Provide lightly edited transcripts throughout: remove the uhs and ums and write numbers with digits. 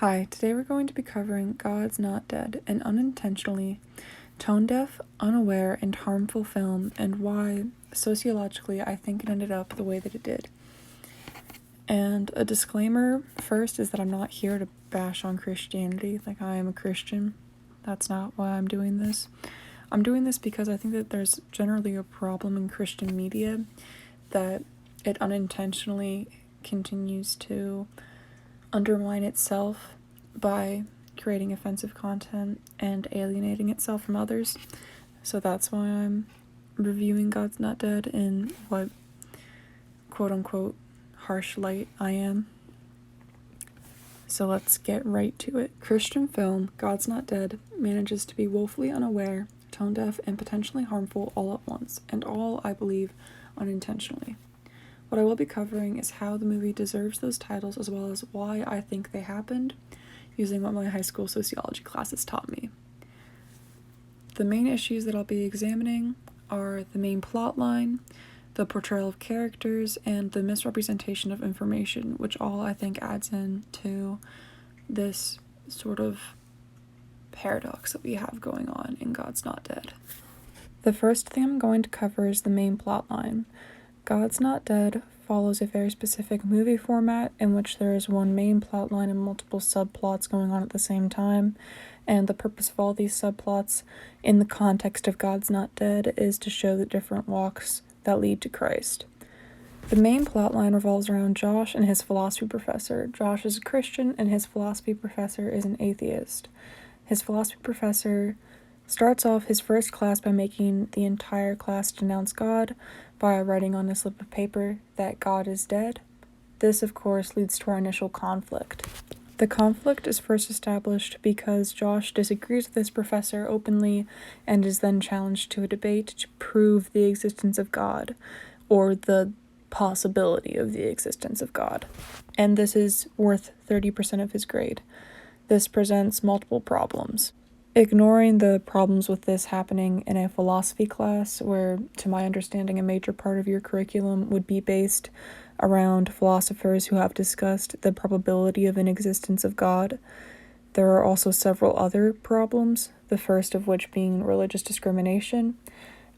Hi, today we're going to be covering God's Not Dead, an unintentionally tone-deaf, unaware, and harmful film, and why, sociologically, I think it ended up the way that it did. And a disclaimer first is that I'm not here to bash on Christianity, like I am a Christian. That's not why I'm doing this. I'm doing this because I think that there's generally a problem in Christian media that it unintentionally continues to undermine itself by creating offensive content and alienating itself from others. So that's why I'm reviewing God's Not Dead in what quote-unquote harsh light I am. So let's get right to it. Christian film God's Not Dead manages to be woefully unaware, tone-deaf, and potentially harmful all at once, and all, I believe, unintentionally. What I will be covering is how the movie deserves those titles, as well as why I think they happened, using what my high school sociology classes taught me. The main issues that I'll be examining are the main plot line, the portrayal of characters, and the misrepresentation of information, which all I think adds in to this sort of paradox that we have going on in God's Not Dead. The first thing I'm going to cover is the main plot line. God's Not Dead follows a very specific movie format in which there is one main plot line and multiple subplots going on at the same time, and the purpose of all these subplots in the context of God's Not Dead is to show the different walks that lead to Christ. The main plot line revolves around Josh and his philosophy professor. Josh is a Christian and his philosophy professor is an atheist. His philosophy professor starts off his first class by making the entire class denounce God by writing on a slip of paper that God is dead. This, of course, leads to our initial conflict. The conflict is first established because Josh disagrees with this professor openly and is then challenged to a debate to prove the existence of God, or the possibility of the existence of God. And this is worth 30% of his grade. This presents multiple problems. Ignoring the problems with this happening in a philosophy class, where, to my understanding, a major part of your curriculum would be based around philosophers who have discussed the probability of an existence of God, there are also several other problems, the first of which being religious discrimination.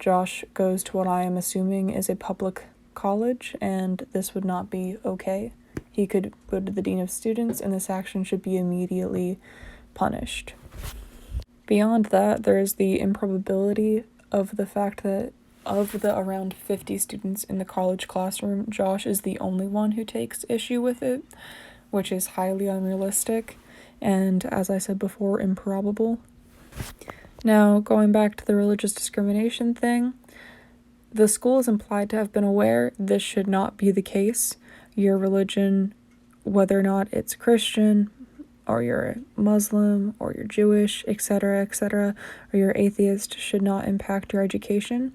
Josh goes to what I am assuming is a public college, and this would not be okay. He could go to the dean of students, and this action should be immediately punished. Beyond that, there is the improbability of the fact that of the around 50 students in the college classroom, Josh is the only one who takes issue with it, which is highly unrealistic and, as I said before, improbable. Now, going back to the religious discrimination thing, the school is implied to have been aware this should not be the case. Your religion, whether or not it's Christian, or you're Muslim, or you're Jewish, etc., or you're atheist, should not impact your education.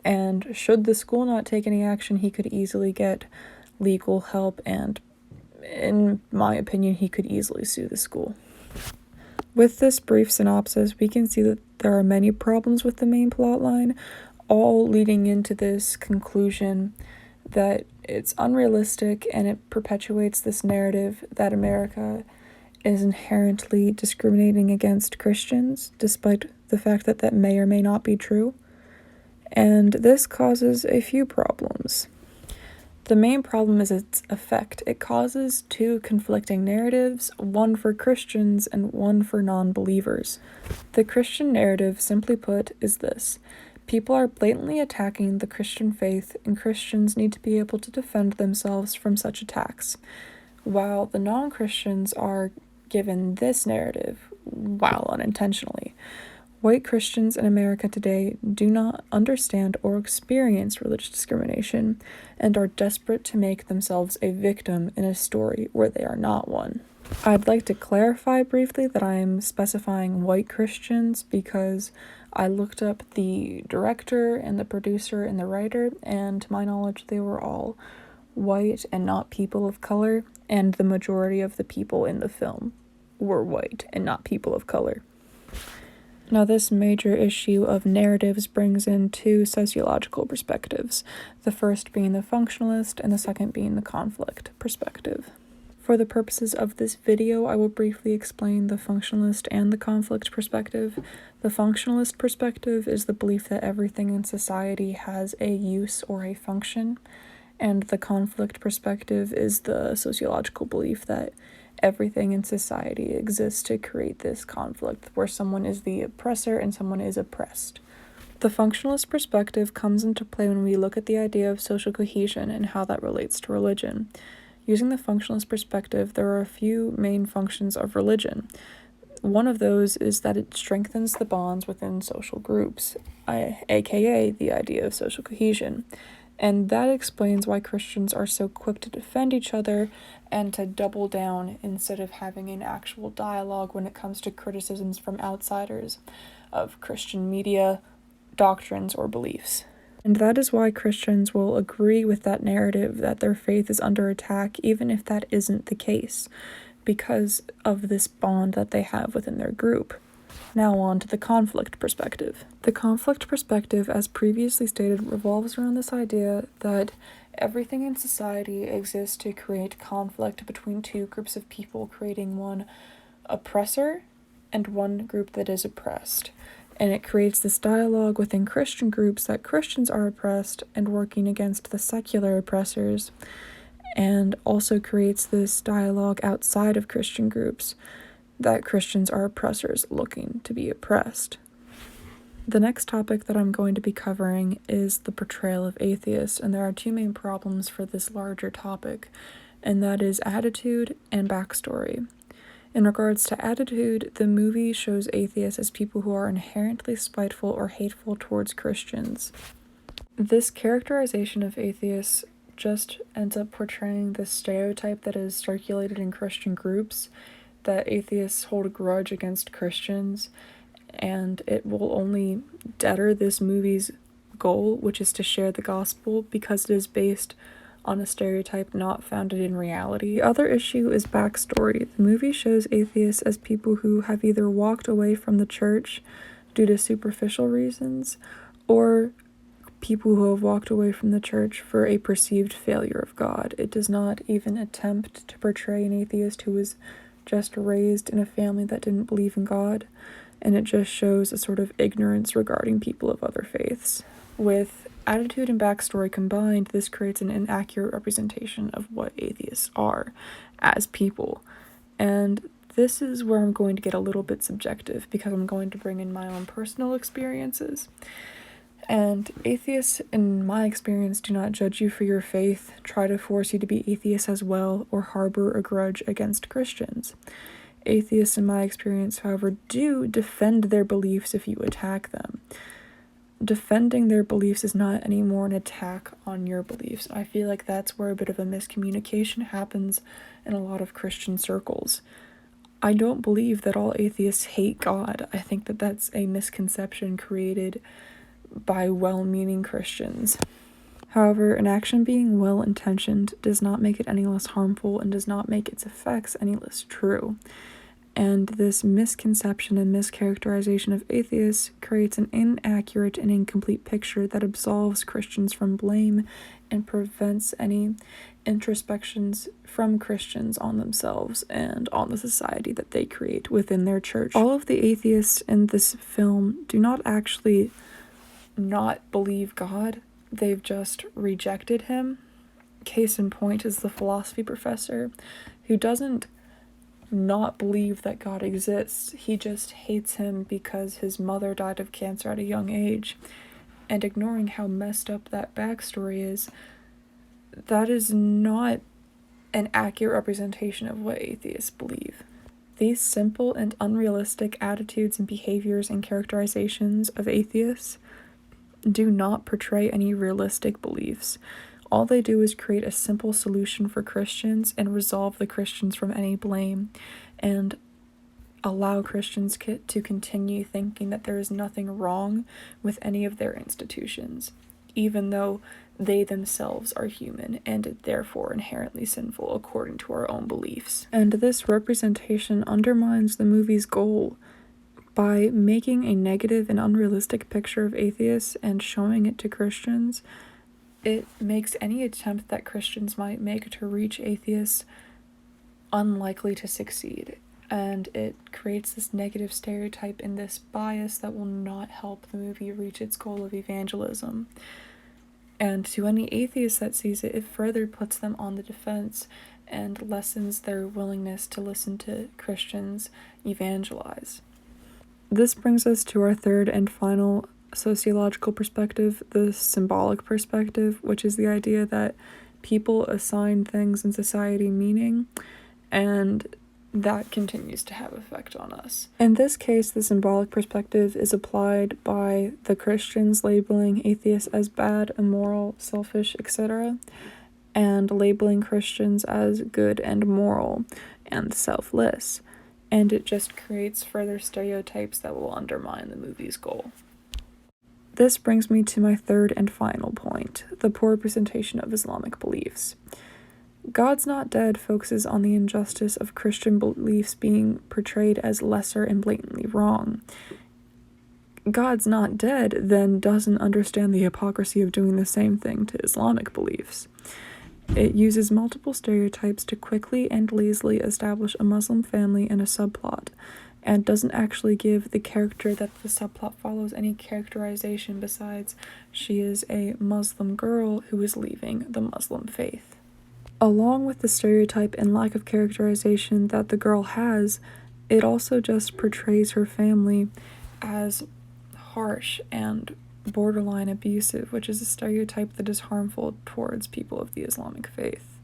And should the school not take any action, he could easily get legal help, and in my opinion, he could easily sue the school. With this brief synopsis, we can see that there are many problems with the main plot line, all leading into this conclusion that it's unrealistic and it perpetuates this narrative that America is inherently discriminating against Christians, despite the fact that that may or may not be true. And this causes a few problems. The main problem is its effect. It causes two conflicting narratives, one for Christians and one for non-believers. The Christian narrative, simply put, is this: people are blatantly attacking the Christian faith, and Christians need to be able to defend themselves from such attacks, while the non-Christians are given this narrative, while unintentionally. White Christians in America today do not understand or experience religious discrimination and are desperate to make themselves a victim in a story where they are not one. I'd like to clarify briefly that I am specifying white Christians because I looked up the director and the producer and the writer, and to my knowledge they were all white and not people of color, and the majority of the people in the film were white and not people of color. Now, this major issue of narratives brings in two sociological perspectives, the first being the functionalist and the second being the conflict perspective. For the purposes of this video, I will briefly explain the functionalist and the conflict perspective. The functionalist perspective is the belief that everything in society has a use or a function, and the conflict perspective is the sociological belief that everything in society exists to create this conflict where someone is the oppressor and someone is oppressed. The functionalist perspective comes into play when we look at the idea of social cohesion and how that relates to religion. Using the functionalist perspective, there are a few main functions of religion. One of those is that it strengthens the bonds within social groups, aka the idea of social cohesion. And that explains why Christians are so quick to defend each other and to double down instead of having an actual dialogue when it comes to criticisms from outsiders of Christian media, doctrines, or beliefs. And that is why Christians will agree with that narrative that their faith is under attack, even if that isn't the case, because of this bond that they have within their group. Now on to the conflict perspective. The conflict perspective, as previously stated, revolves around this idea that everything in society exists to create conflict between two groups of people, creating one oppressor and one group that is oppressed. And it creates this dialogue within Christian groups that Christians are oppressed and working against the secular oppressors, and also creates this dialogue outside of Christian groups that Christians are oppressors looking to be oppressed. The next topic that I'm going to be covering is the portrayal of atheists, and there are two main problems for this larger topic, and that is attitude and backstory. In regards to attitude, the movie shows atheists as people who are inherently spiteful or hateful towards Christians. This characterization of atheists just ends up portraying the stereotype that is circulated in Christian groups, that atheists hold a grudge against Christians, and it will only deter this movie's goal, which is to share the gospel, because it is based on a stereotype not founded in reality. The other issue is backstory. The movie shows atheists as people who have either walked away from the church due to superficial reasons, or people who have walked away from the church for a perceived failure of God. It does not even attempt to portray an atheist who was just raised in a family that didn't believe in God, and it just shows a sort of ignorance regarding people of other faiths. With attitude and backstory combined, this creates an inaccurate representation of what atheists are as people. And this is where I'm going to get a little bit subjective, because I'm going to bring in my own personal experiences. And atheists, in my experience, do not judge you for your faith, try to force you to be atheists as well, or harbor a grudge against Christians. Atheists, in my experience, however, do defend their beliefs if you attack them. Defending their beliefs is not anymore an attack on your beliefs. I feel like that's where a bit of a miscommunication happens in a lot of Christian circles. I don't believe that all atheists hate God. I think that that's a misconception created by well-meaning Christians. However, an action being well-intentioned does not make it any less harmful and does not make its effects any less true. And this misconception and mischaracterization of atheists creates an inaccurate and incomplete picture that absolves Christians from blame and prevents any introspections from Christians on themselves and on the society that they create within their church. All of the atheists in this film do not actually not believe God, they've just rejected him. Case in point is the philosophy professor, who doesn't not believe that God exists. He just hates him because his mother died of cancer at a young age. And ignoring how messed up that backstory is, that is not an accurate representation of what atheists believe. These simple and unrealistic attitudes and behaviors and characterizations of atheists do not portray any realistic beliefs. All they do is create a simple solution for Christians and resolve the Christians from any blame, and allow Christians to continue thinking that there is nothing wrong with any of their institutions, even though they themselves are human and therefore inherently sinful according to our own beliefs. And this representation undermines the movie's goal. By making a negative and unrealistic picture of atheists and showing it to Christians, it makes any attempt that Christians might make to reach atheists unlikely to succeed. And it creates this negative stereotype and this bias that will not help the movie reach its goal of evangelism. And to any atheist that sees it, it further puts them on the defense and lessens their willingness to listen to Christians evangelize. This brings us to our third and final sociological perspective, the symbolic perspective, which is the idea that people assign things in society meaning, and that continues to have effect on us. In this case, the symbolic perspective is applied by the Christians labeling atheists as bad, immoral, selfish, etc., and labeling Christians as good and moral and selfless. And it just creates further stereotypes that will undermine the movie's goal. This brings me to my third and final point, the poor representation of Islamic beliefs. God's Not Dead focuses on the injustice of Christian beliefs being portrayed as lesser and blatantly wrong. God's Not Dead then doesn't understand the hypocrisy of doing the same thing to Islamic beliefs. It uses multiple stereotypes to quickly and lazily establish a Muslim family and a subplot, and doesn't actually give the character that the subplot follows any characterization besides she is a Muslim girl who is leaving the Muslim faith. Along with the stereotype and lack of characterization that the girl has, it also just portrays her family as harsh and borderline abusive, which is a stereotype that is harmful towards people of the Islamic faith.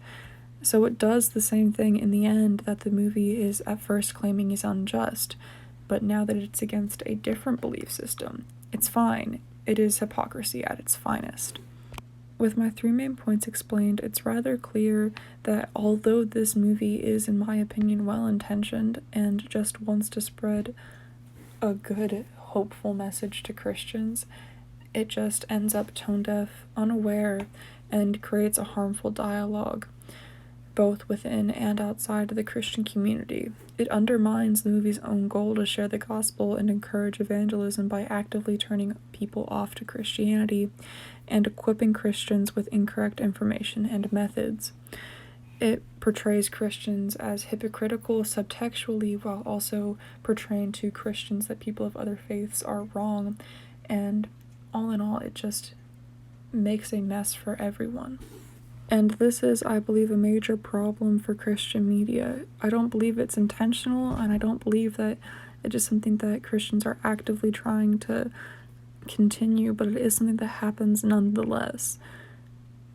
So it does the same thing in the end that the movie is at first claiming is unjust, but now that it's against a different belief system, it's fine. It is hypocrisy at its finest. With my three main points explained, it's rather clear that although this movie is, in my opinion, well-intentioned and just wants to spread a good, hopeful message to Christians, it just ends up tone-deaf, unaware, and creates a harmful dialogue, both within and outside of the Christian community. It undermines the movie's own goal to share the gospel and encourage evangelism by actively turning people off to Christianity and equipping Christians with incorrect information and methods. It portrays Christians as hypocritical subtextually while also portraying to Christians that people of other faiths are wrong, and all in all, it just makes a mess for everyone. And this is, I believe, a major problem for Christian media. I don't believe it's intentional, and I don't believe that it is something that Christians are actively trying to continue, but it is something that happens nonetheless.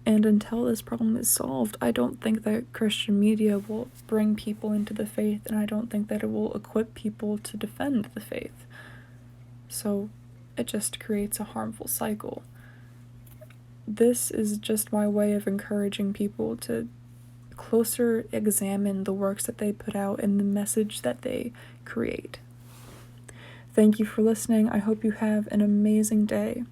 And until this problem is solved, I don't think that Christian media will bring people into the faith, and I don't think that it will equip people to defend the faith. So it just creates a harmful cycle. This is just my way of encouraging people to closer examine the works that they put out and the message that they create. Thank you for listening. I hope you have an amazing day.